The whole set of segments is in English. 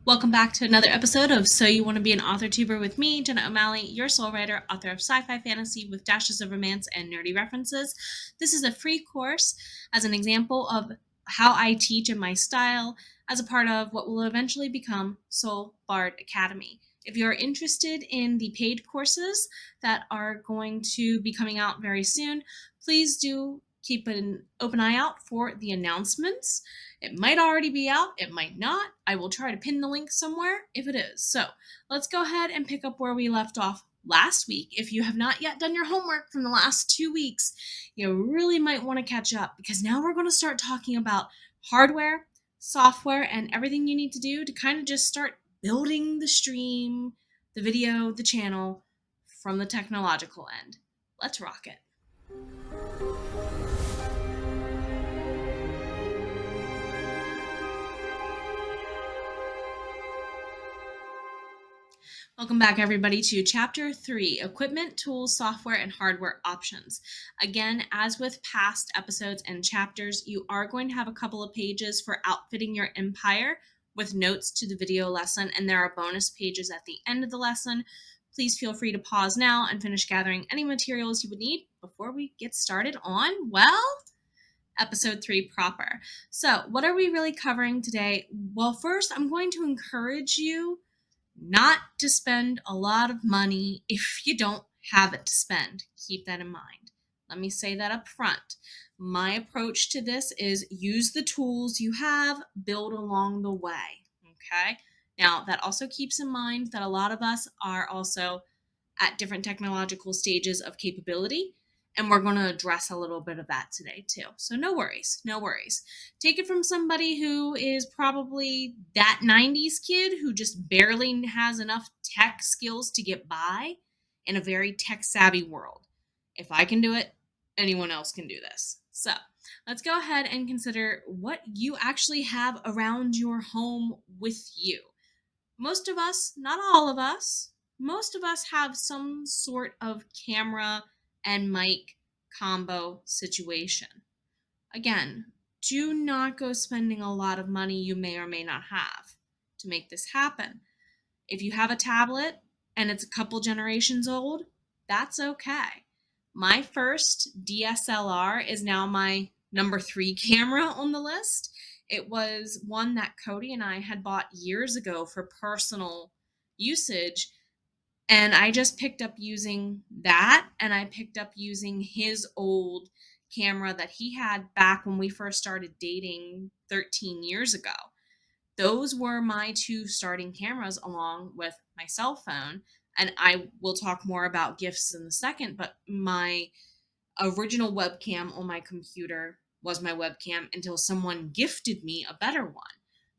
Welcome back to another episode of So You Want to Be an Authortuber with me, Jenna O'Malley, your soul writer, author of sci-fi fantasy with dashes of romance and nerdy references. This is a free course as an example of how I teach in my style as a part of what will eventually become Soul Bard Academy. If you're interested in the paid courses that are going to be coming out very soon, please do keep an open eye out for the announcements. It might already be out, it might not. I will try to pin the link somewhere if it is. So let's go ahead and pick up where we left off last week. If you have not yet done your homework from the last 2 weeks, you really might want to catch up because now we're going to start talking about hardware, software, and everything you need to do to kind of just start building the stream, the video, the channel from the technological end. Let's rock it. Welcome back, everybody, to Chapter 3, Equipment, Tools, Software, and Hardware Options. Again, as with past episodes and chapters, you are going to have a couple of pages for outfitting your empire with notes to the video lesson, and there are bonus pages at the end of the lesson. Please feel free to pause now and finish gathering any materials you would need before we get started on, well, Episode 3 proper. So, what are we really covering today? Well, first, I'm going to encourage you not to spend a lot of money if you don't have it to spend. Keep that in mind. Let me say that up front. My approach to this is use the tools you have, build along the way. Okay? Now, that also keeps in mind that a lot of us are also at different technological stages of capability, and we're going to address a little bit of that today too. So no worries, no worries. Take it from somebody who is probably that 90s kid who just barely has enough tech skills to get by in a very tech savvy world. If I can do it, anyone else can do this. So let's go ahead and consider what you actually have around your home with you. Most of us, not all of us, most of us have some sort of camera and mic combo situation. Again, do not go spending a lot of money you may or may not have to make this happen. If you have a tablet and it's a couple generations old, that's okay. My first DSLR is now my number 3 camera on the list. It was one that Cody and I had bought years ago for personal usage. And I just picked up using that, and I picked up using his old camera that he had back when we first started dating 13 years ago. Those were my 2 starting cameras along with my cell phone. And I will talk more about gifts in a second, but my original webcam on my computer was my webcam until someone gifted me a better one.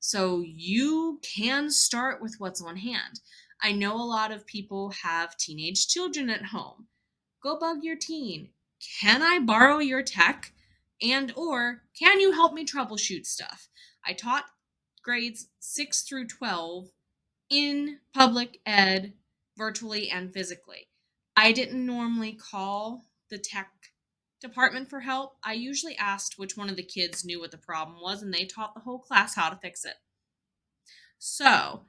So you can start with what's on hand. I know a lot of people have teenage children at home. Go bug your teen. Can I borrow your tech? And or can you help me troubleshoot stuff? I taught grades 6 through 12 in public ed, virtually and physically. I didn't normally call the tech department for help. I usually asked which one of the kids knew what the problem was, and they taught the whole class how to fix it. So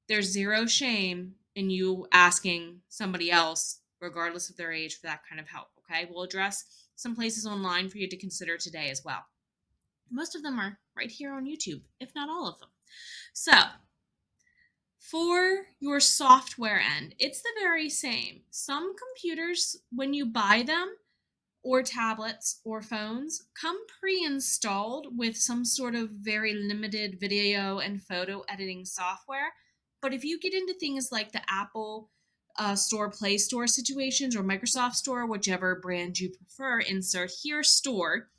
there's zero shame in you asking somebody else, regardless of their age, for that kind of help, okay? We'll address some places online for you to consider today as well. Most of them are right here on YouTube, if not all of them. So, for your software end, it's the very same. Some computers, when you buy them, or tablets or phones, come pre-installed with some sort of very limited video and photo editing software. But if you get into things like the Apple Store, Play Store situations, or Microsoft Store, whichever brand you prefer, insert here, store,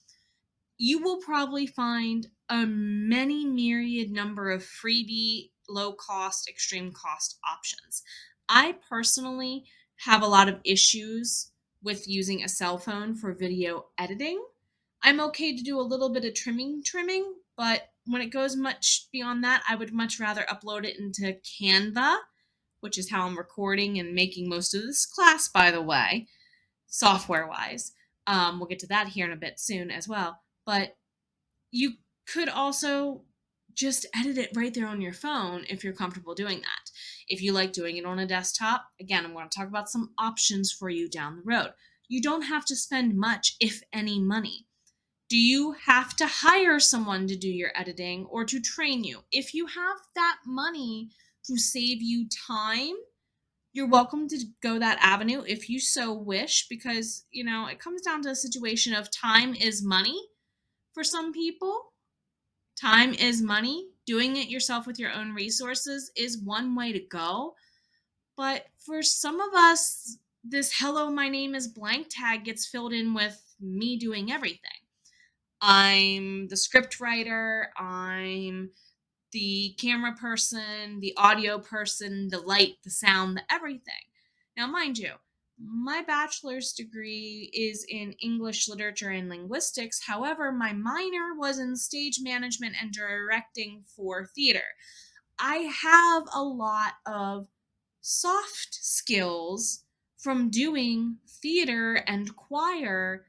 you will probably find a many myriad number of freebie, low-cost, extreme cost options. I personally have a lot of issues with using a cell phone for video editing. I'm okay to do a little bit of trimming, but when it goes much beyond that, I would much rather upload it into Canva, which is how I'm recording and making most of this class, by the way, software-wise. We'll get to that here in a bit soon as well. But you could also just edit it right there on your phone if you're comfortable doing that. If you like doing it on a desktop, again, I'm going to talk about some options for you down the road. You don't have to spend much, if any, money. Do you have to hire someone to do your editing or to train you? If you have that money to save you time, you're welcome to go that avenue if you so wish, because, it comes down to a situation of time is money for some people. Time is money. Doing it yourself with your own resources is one way to go. But for some of us, this hello, my name is blank tag gets filled in with me doing everything. I'm the script writer, I'm the camera person, the audio person, the light, the sound, the everything. Now, mind you, my bachelor's degree is in English literature and linguistics. However, my minor was in stage management and directing for theater. I have a lot of soft skills from doing theater and choir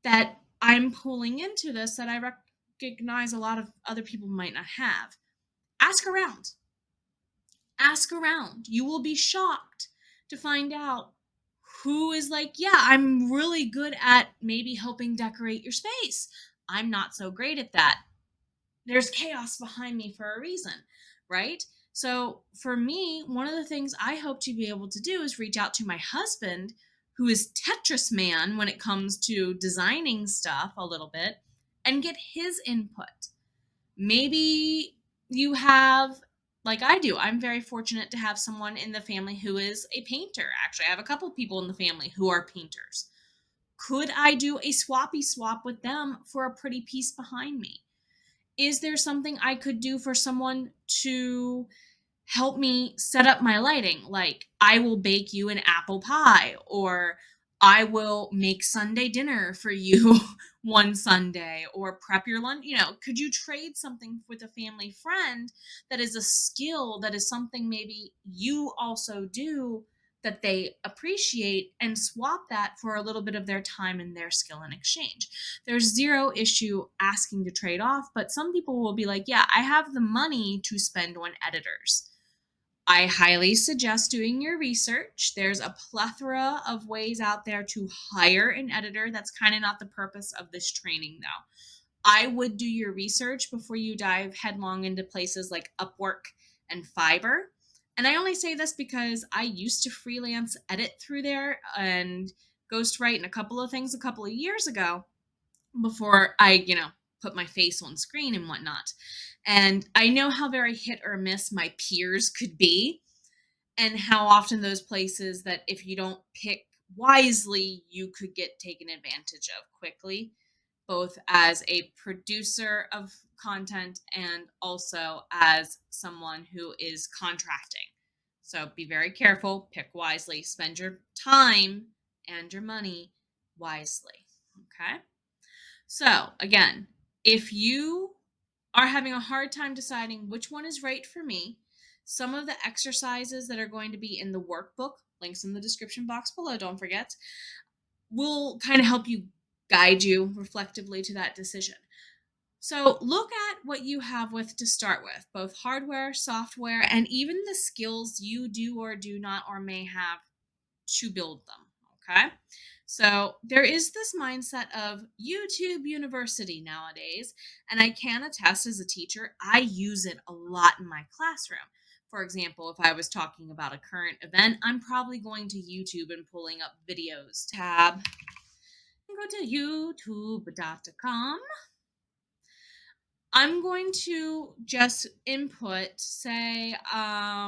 that I'm pulling into this that I recognize a lot of other people might not have. Ask around. Ask around. You will be shocked to find out who is like, yeah, I'm really good at maybe helping decorate your space. I'm not so great at that. There's chaos behind me for a reason, right? So for me, one of the things I hope to be able to do is reach out to my husband, who is Tetris man when it comes to designing stuff a little bit, and get his input. Maybe you have, like I do, I'm very fortunate to have someone in the family who is a painter. Actually, I have a couple people in the family who are painters. Could I do a swappy swap with them for a pretty piece behind me? Is there something I could do for someone to help me set up my lighting? Like, I will bake you an apple pie, or I will make Sunday dinner for you one Sunday, or prep your lunch. Could you trade something with a family friend that is a skill, that is something maybe you also do that they appreciate, and swap that for a little bit of their time and their skill in exchange? There's zero issue asking to trade off, but some people will be like, yeah, I have the money to spend on editors. I highly suggest doing your research. There's a plethora of ways out there to hire an editor. That's kind of not the purpose of this training, though. I would do your research before you dive headlong into places like Upwork and Fiverr. And I only say this because I used to freelance edit through there and ghostwrite and a couple of things a couple of years ago before I, put my face on screen and whatnot. And I know how very hit or miss my peers could be, and how often those places that if you don't pick wisely, you could get taken advantage of quickly, both as a producer of content and also as someone who is contracting. So be very careful, pick wisely, spend your time and your money wisely. Okay? So, again, if you are having a hard time deciding which one is right for me, some of the exercises that are going to be in the workbook, links in the description box below, don't forget, will kind of help you guide you reflectively to that decision. So look at what you have with to start with, both hardware, software, and even the skills you do or do not or may have to build them. Okay. So there is this mindset of YouTube University nowadays, and I can attest as a teacher, I use it a lot in my classroom. For example, if I was talking about a current event, I'm probably going to YouTube and pulling up videos tab. Go to youtube.com. I'm going to just input, say, how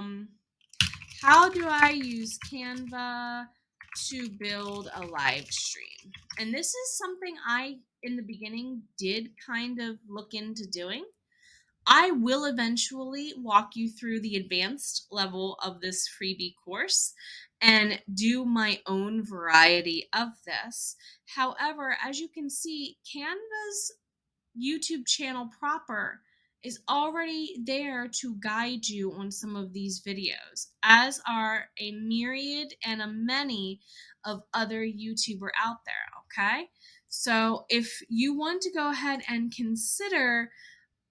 do I use Canva to build a live stream? And this is something I, in the beginning, did kind of look into doing. I will eventually walk you through the advanced level of this freebie course and do my own variety of this. However, as you can see, Canva's YouTube channel proper is already there to guide you on some of these videos, as are a myriad and a many of other YouTuber out there, okay? So if you want to go ahead and consider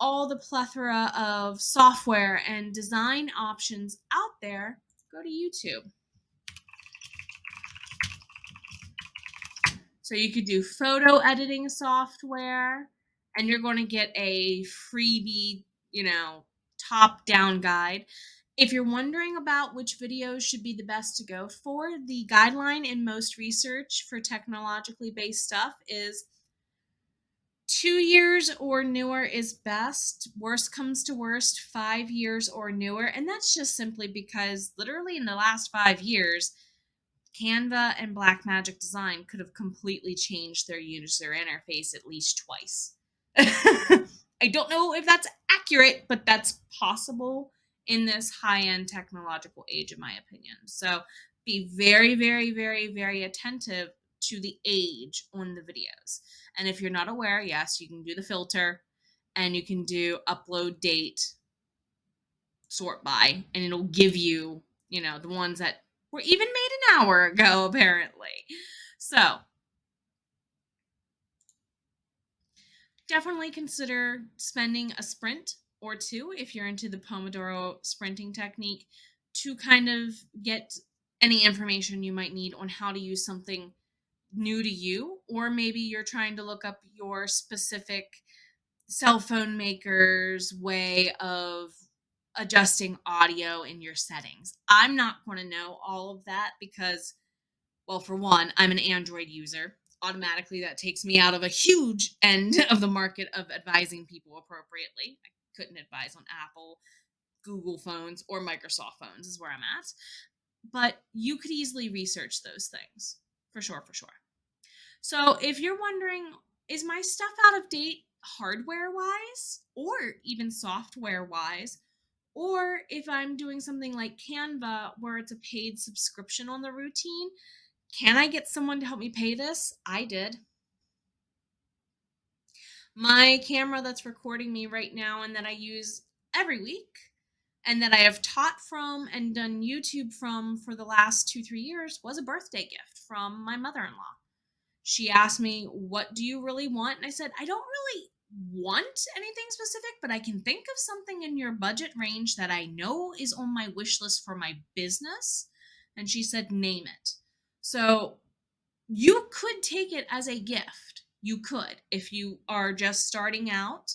all the plethora of software and design options out there, go to YouTube. So you could do photo editing software, and you're going to get a freebie, top-down guide. If you're wondering about which videos should be the best to go for, the guideline in most research for technologically based stuff is 2 years or newer is best. Worst comes to worst, 5 years or newer. And that's just simply because literally in the last 5 years, Canva and Blackmagic Design could have completely changed their user interface at least twice. I don't know if that's accurate, but that's possible in this high-end technological age, in my opinion. So be very, very, very, very attentive to the age on the videos. And if you're not aware, yes, you can do the filter and you can do upload date, sort by, and it'll give you, the ones that were even made an hour ago, apparently. So definitely consider spending a sprint or two if you're into the Pomodoro sprinting technique to kind of get any information you might need on how to use something new to you, or maybe you're trying to look up your specific cell phone maker's way of adjusting audio in your settings. I'm not going to know all of that because, well, for one, I'm an Android user. Automatically, that takes me out of a huge end of the market of advising people appropriately. I couldn't advise on Apple, Google phones, or Microsoft phones is where I'm at. But you could easily research those things. For sure, for sure. So if you're wondering, is my stuff out of date hardware-wise or even software-wise? Or if I'm doing something like Canva where it's a paid subscription on the routine, can I get someone to help me pay this? I did. My camera that's recording me right now and that I use every week and that I have taught from and done YouTube from for the last 2-3 years was a birthday gift from my mother-in-law. She asked me, what do you really want? And I said, I don't really want anything specific, but I can think of something in your budget range that I know is on my wish list for my business. And she said, name it. So you could take it as a gift. You could, if you are just starting out.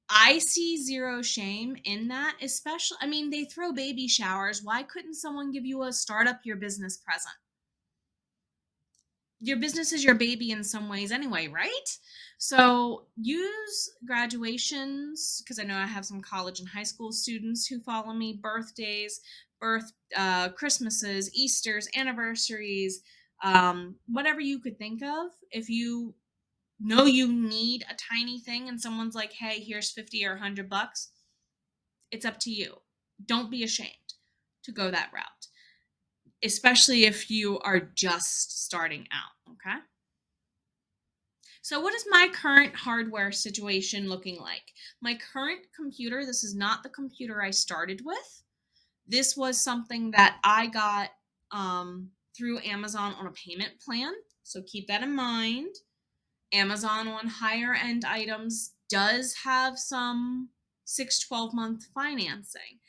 I see zero shame in that, especially, they throw baby showers. Why couldn't someone give you a startup your business present? Your business is your baby in some ways anyway, right? So use graduations, because I know I have some college and high school students who follow me, birthdays, Christmases, Easters, anniversaries, whatever you could think of. If you know you need a tiny thing and someone's like, hey, here's 50 or $100, it's up to you. Don't be ashamed to go that route, especially if you are just starting out, okay? So what is my current hardware situation looking like? My current computer, this is not the computer I started with. This was something that I got through Amazon on a payment plan, so keep that in mind. Amazon on higher end items does have some 6-12 month financing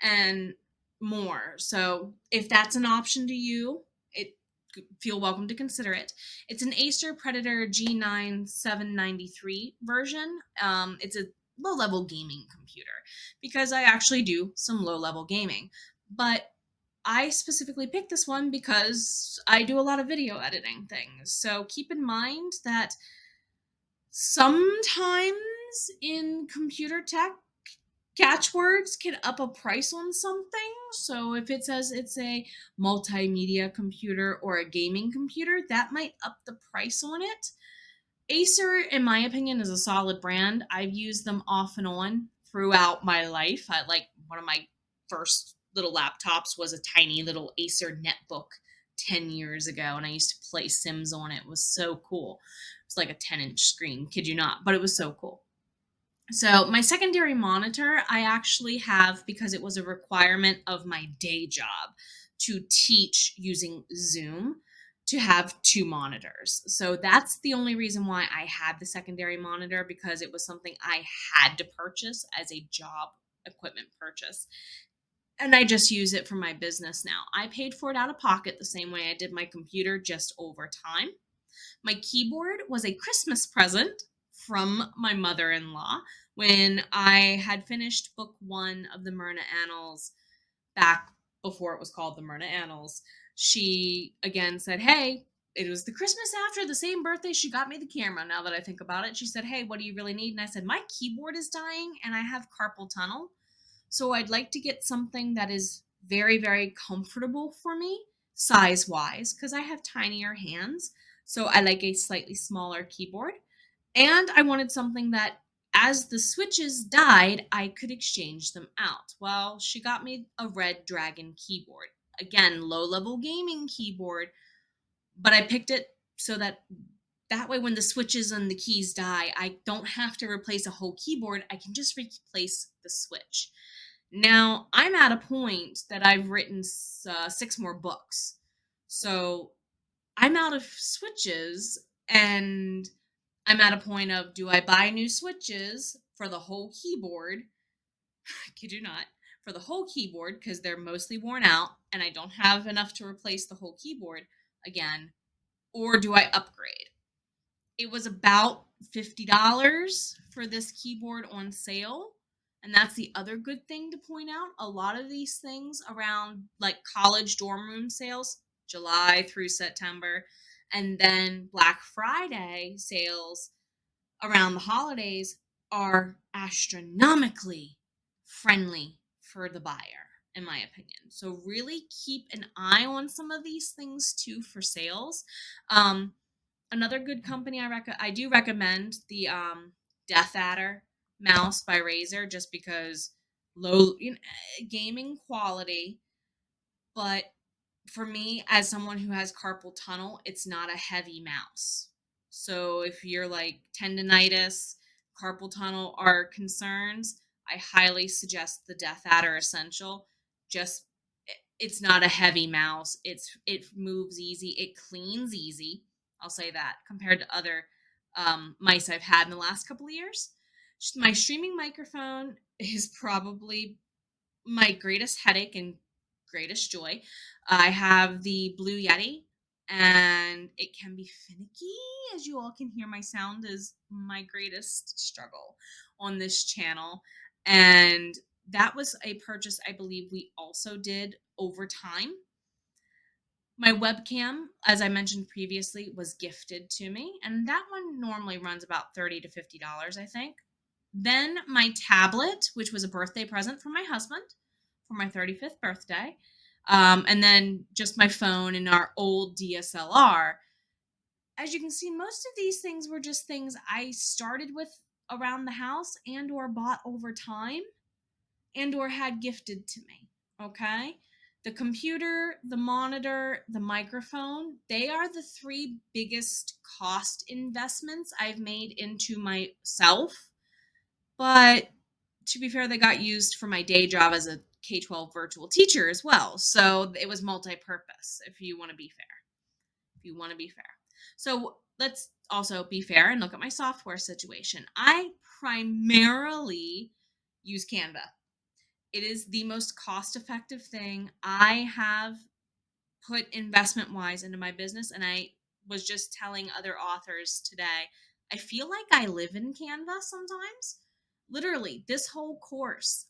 and more. So if that's an option to you, feel welcome to consider it. It's an Acer Predator G9 793 version. It's a low-level gaming computer because I actually do some low-level gaming. But I specifically picked this one because I do a lot of video editing things. So keep in mind that sometimes in computer tech, catchwords can up a price on something. So if it says it's a multimedia computer or a gaming computer, that might up the price on it. Acer, in my opinion, is a solid brand. I've used them off and on throughout my life. One of my first little laptops was a tiny little Acer netbook 10 years ago, and I used to play Sims on it. It was so cool. It was like a 10-inch screen, kid you not, but it was so cool. So my secondary monitor, I actually have because it was a requirement of my day job to teach using Zoom, to have two monitors. So that's the only reason why I had the secondary monitor, because it was something I had to purchase as a job equipment purchase. And I just use it for my business now. I paid for it out of pocket the same way I did my computer, just over time. My keyboard was a Christmas present from my mother-in-law when I had finished book 1 of the Myrna Annals back before it was called the Myrna Annals. She again said, "Hey," it was the Christmas after the same birthday she got me the camera. Now that I think about it, she said, "Hey, what do you really need?" And I said, "My keyboard is dying and I have carpal tunnel. So I'd like to get something that is very, very comfortable for me, size wise, because I have tinier hands. So I like a slightly smaller keyboard. And I wanted something that, as the switches died, I could exchange them out." Well, she got me a Redragon keyboard. Again, low level gaming keyboard, but I picked it so that way when the switches and the keys die, I don't have to replace a whole keyboard. I can just replace the switch. Now, I'm at a point that I've written 6 more books. So I'm out of switches, and I'm at a point of, do I buy new switches for the whole keyboard? I kid you not. For the whole keyboard, because they're mostly worn out and I don't have enough to replace the whole keyboard again. Or do I upgrade? It was about $50 for this keyboard on sale. And that's the other good thing to point out. A lot of these things around like college dorm room sales, July through September, and then Black Friday sales around the holidays, are astronomically friendly for the buyer, in my opinion. So really keep an eye on some of these things too for sales. Another good company I do recommend the Deathadder mouse by Razer, just because low gaming quality, but for me, as someone who has carpal tunnel, it's not a heavy mouse. So if you're like tendonitis, carpal tunnel are concerns, I highly suggest the Deathadder Essential. Just it's not a heavy mouse. It moves easy. It cleans easy. I'll say that compared to other mice I've had in the last couple of years. My streaming microphone is probably my greatest headache and greatest joy. I have the Blue Yeti, and it can be finicky. As you all can hear, my sound is my greatest struggle on this channel. And that was a purchase I believe we also did over time. My webcam, as I mentioned previously, was gifted to me, and that one normally runs about $30 to $50, I think. Then my tablet, which was a birthday present from my husband for my 35th birthday. And then just my phone and our old DSLR. As you can see, most of these things were just things I started with around the house and or bought over time and or had gifted to me. Okay? The computer, the monitor, the microphone, they are the 3 biggest cost investments I've made into myself. But to be fair, they got used for my day job as a K-12 virtual teacher as well. So it was multi-purpose, if you want to be fair. If you want to be fair. So let's also be fair and look at my software situation. I primarily use Canva. It is the most cost-effective thing I have put investment-wise into my business. And I was just telling other authors today, I feel like I live in Canva sometimes. Literally, this whole course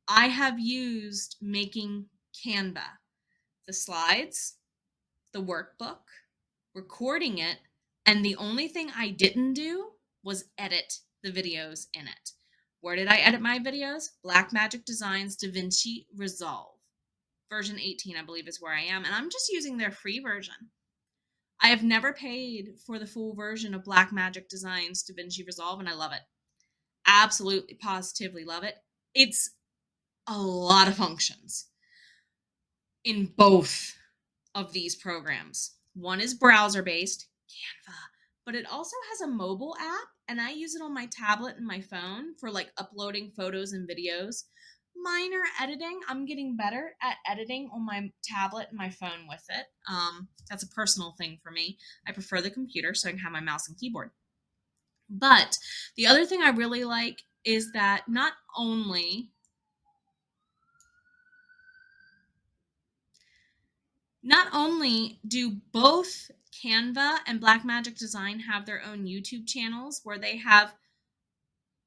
I have used making Canva, the slides, the workbook, recording it, and the only thing I didn't do was edit the videos in it. Where did I edit my videos? Blackmagic Designs DaVinci Resolve. Version 18, I believe, is where I am, and I'm just using their free version. I have never paid for the full version of Blackmagic Designs DaVinci Resolve, and I love it. Absolutely, positively love it. It's a lot of functions in both of these programs. One is browser-based, Canva, but it also has a mobile app, and I use it on my tablet and my phone for like uploading photos and videos. minor editing. I'm getting better at editing on my tablet and my phone with it. That's a personal thing for me. I prefer the computer so I can have my mouse and keyboard. But the other thing I really like is that not only do both Canva and Blackmagic Design have their own YouTube channels where they have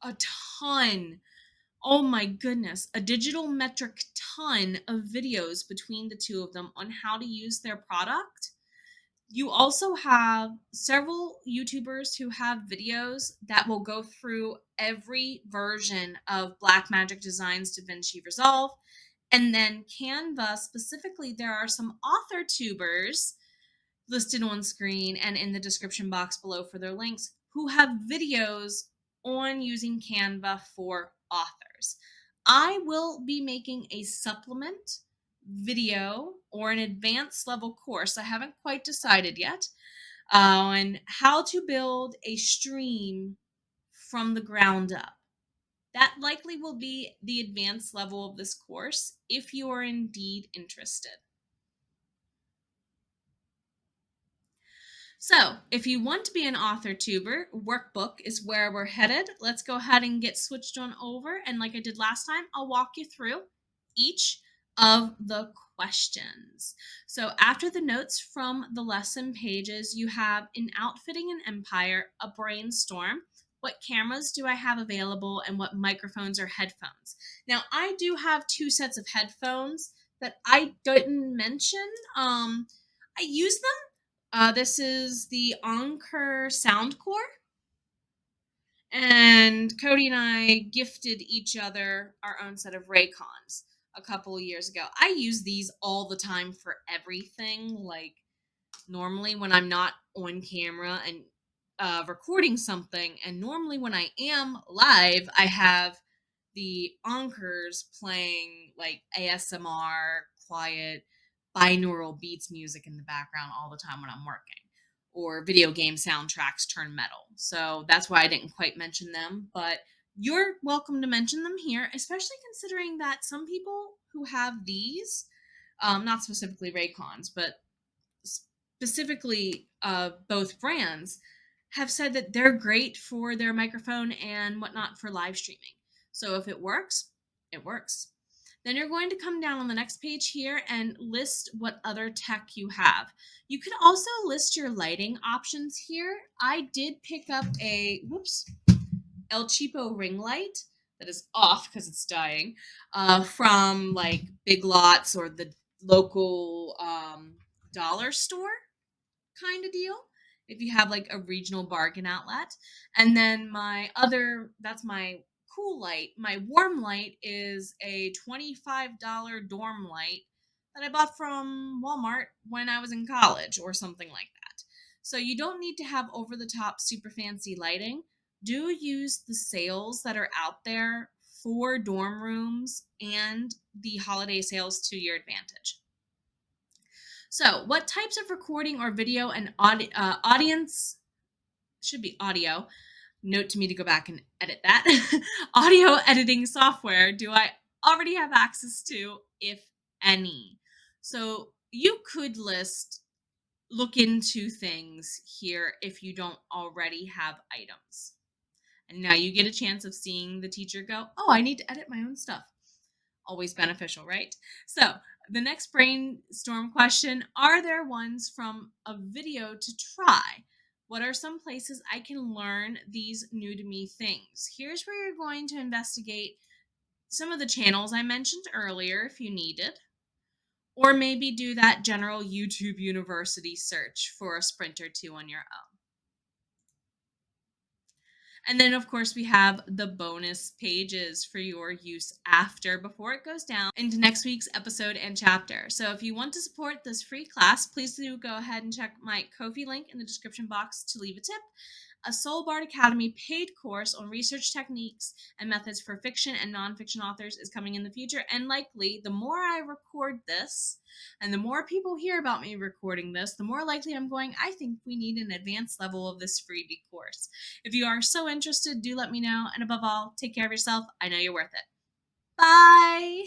a ton, oh my goodness, a digital metric ton of videos between the two of them on how to use their product. You also have several YouTubers who have videos that will go through every version of Blackmagic Design's DaVinci Resolve. And then Canva specifically, there are some author-tubers listed on screen and in the description box below for their links who have videos on using Canva for authors. I will be making a supplement video or an advanced level course. I haven't quite decided yet on how to build a stream from the ground up. That likely will be the advanced level of this course if you are indeed interested. So, if you want to be an author-tuber, workbook is where we're headed. Let's go ahead and get switched on over. And like I did last time, I'll walk you through each of the questions. So after the notes from the lesson pages, you have in outfitting an empire, a brainstorm. What cameras do I have available and what microphones or headphones? Now, I do have 2 sets of headphones that I didn't mention. I use them. This is the Anker Soundcore, and Cody and I gifted each other our own set of Raycons a couple of years ago. I use these all the time for everything. Like normally when I'm not on camera and recording something, and normally when I am live, I have the Ankers playing like ASMR, quiet, binaural beats music in the background all the time when I'm working, or video game soundtracks turn metal. So that's why I didn't quite mention them, but you're welcome to mention them here, especially considering that some people who have these, not specifically Raycons, but specifically both brands, have said that they're great for their microphone and whatnot for live streaming. So if it works, it works. Then you're going to come down on the next page here and list what other tech you have. You can also list your lighting options here. I did pick up a, El Cheapo ring light that is off because it's dying from like Big Lots or the local dollar store kind of deal if you have like a regional bargain outlet. And then that's my cool light. My warm light is a $25 dorm light that I bought from Walmart when I was in college or something like that. So you don't need to have over the top super fancy lighting. Do use the sales that are out there for dorm rooms and the holiday sales to your advantage. So, what types of recording or video and audience should be audio? Note to me to go back and edit that. Audio editing software do I already have access to, if any? So, you could look into things here if you don't already have items. And now you get a chance of seeing the teacher go, oh, I need to edit my own stuff. Always beneficial, right? So the next brainstorm question, are there ones from a video to try? What are some places I can learn these new to me things? Here's where you're going to investigate some of the channels I mentioned earlier if you needed, or maybe do that general YouTube University search for a sprint or two on your own. And then, of course, we have the bonus pages for your use before it goes down into next week's episode and chapter. So if you want to support this free class, please do go ahead and check my Ko-fi link in the description box to leave a tip. A Soul Bard Academy paid course on research techniques and methods for fiction and nonfiction authors is coming in the future. And likely, the more I record this and the more people hear about me recording this, the more likely I think we need an advanced level of this freebie course. If you are so interested, do let me know. And above all, take care of yourself. I know you're worth it. Bye.